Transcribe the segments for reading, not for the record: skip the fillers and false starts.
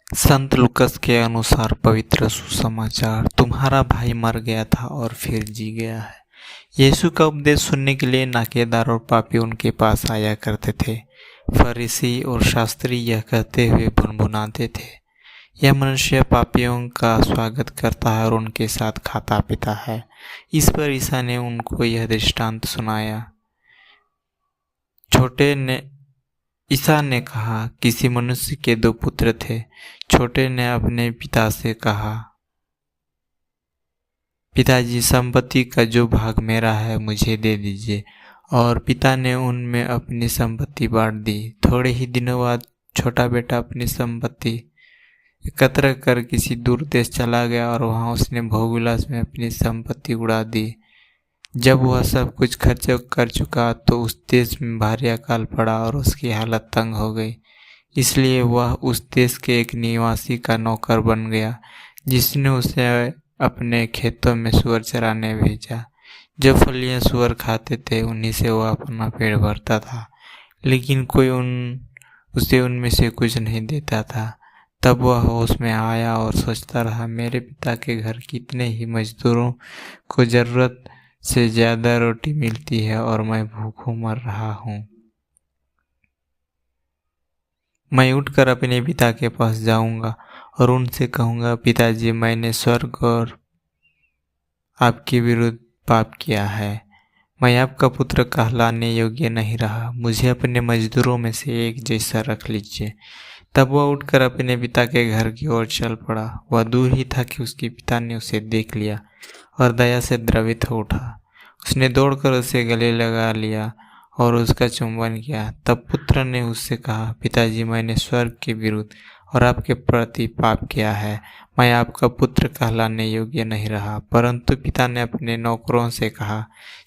संत लूकस के अनुसार पवित्र सुसमाचार, तुम्हारा भाई मर गया था और फिर जी गया है। यीशु का उपदेश सुनने के लिए नाकेदार और पापी उनके पास आया करते थे। फरीसी और शास्त्री यह कहते हुए भुनभुनाते थे, यह मनुष्य पापियों का स्वागत करता है और उनके साथ खाता पीता है। इस पर ईसा ने उनको यह दृष्टांत सुनाया। ईसा ने कहा, किसी मनुष्य के 2 पुत्र थे। छोटे ने अपने पिता से कहा, पिताजी, संपत्ति का जो भाग मेरा है मुझे दे दीजिए। और पिता ने उनमें अपनी संपत्ति बांट दी। थोड़े ही दिनों बाद छोटा बेटा अपनी संपत्ति एकत्र कर किसी दूर देश चला गया और वहां उसने भोगविलास में अपनी संपत्ति उड़ा दी। जब वह सब कुछ खर्च कर चुका तो उस देश में भारी अकाल पड़ा और उसकी हालत तंग हो गई। इसलिए वह उस देश के एक निवासी का नौकर बन गया, जिसने उसे अपने खेतों में सूअर चराने भेजा। जो फलियां सूअर खाते थे उन्हीं से वह अपना पेट भरता था, लेकिन कोई उसे उनमें से कुछ नहीं देता था। तब वह होश में आया और सोचता रहा, मेरे पिता के घर कितने ही मजदूरों को जरूरत से ज्यादा रोटी मिलती है और मैं भूखों मर रहा हूँ। मैं उठकर अपने पिता के पास जाऊंगा और उनसे कहूंगा, पिताजी, मैंने स्वर्ग और आपके विरुद्ध पाप किया है। मैं आपका पुत्र कहलाने योग्य नहीं रहा। मुझे अपने मजदूरों में से एक जैसा रख लीजिए। तब वह उठकर अपने पिता के घर की ओर चल पड़ा। वह दूर ही था कि उसके पिता ने उसे देख लिया और दया से द्रवित हो उठा। उसने दौड़कर उसे गले लगा लिया और उसका चुंबन किया। तब पुत्र ने उससे कहा, पिताजी, मैंने स्वर्ग के विरुद्ध और आपके प्रति पाप किया है। मैं आपका पुत्र कहलाने योग्य नहीं रहा। परंतु पिता ने अपने नौकरों से कहा,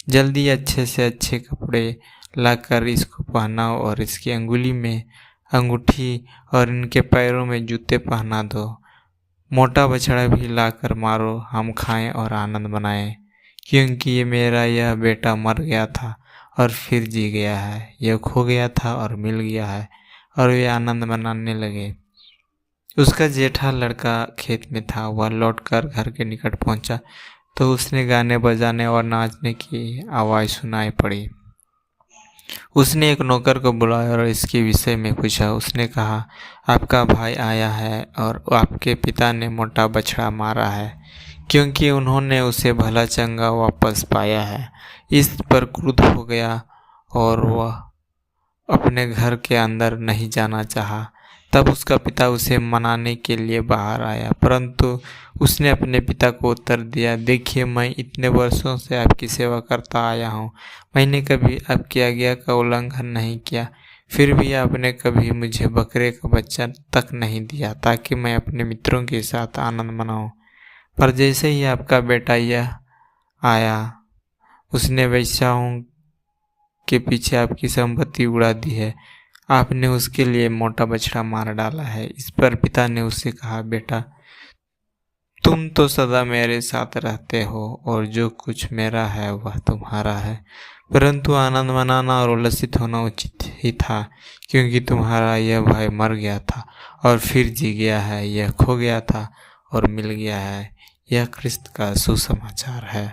जल्दी अच्छे से अच्छे कपड़े लाकर इसको पहनाओ और इसकी अंगुली में अंगूठी और इनके पैरों में जूते पहना दो। मोटा बछड़ा भी लाकर मारो, हम खाएं और आनंद मनाएं, क्योंकि ये मेरा यह बेटा मर गया था और फिर जी गया है, यह खो गया था और मिल गया है। और वे आनंद मनाने लगे। उसका जेठा लड़का खेत में था। वह लौटकर घर के निकट पहुंचा तो उसने गाने बजाने और नाचने की आवाज़ सुनाई पड़ी। उसने एक नौकर को बुलाया और इसके विषय में पूछा। उसने कहा, आपका भाई आया है और आपके पिता ने मोटा बछड़ा मारा है, क्योंकि उन्होंने उसे भला चंगा वापस पाया है। इस पर क्रुद्ध हो गया और वह अपने घर के अंदर नहीं जाना चाहा। तब उसका पिता उसे मनाने के लिए बाहर आया, परंतु उसने अपने पिता को उत्तर दिया, देखिए, मैं इतने वर्षों से आपकी सेवा करता आया हूँ। मैंने कभी आपकी आज्ञा का उल्लंघन नहीं किया। फिर भी आपने कभी मुझे बकरे का बच्चा तक नहीं दिया, ताकि मैं अपने मित्रों के साथ आनंद मनाऊं। पर जैसे ही आपका बेटा यह आया, उसने वेश्याओं के पीछे आपकी संपत्ति उड़ा दी है। आपने उसके लिए मोटा बछड़ा मार डाला है। इस पर पिता ने उससे कहा, बेटा, तुम तो सदा मेरे साथ रहते हो और जो कुछ मेरा है वह तुम्हारा है। परंतु आनंद मनाना और उल्लसित होना उचित ही था, क्योंकि तुम्हारा यह भाई मर गया था और फिर जी गया है, यह खो गया था और मिल गया है। यह ख्रिस्त का सुसमाचार है।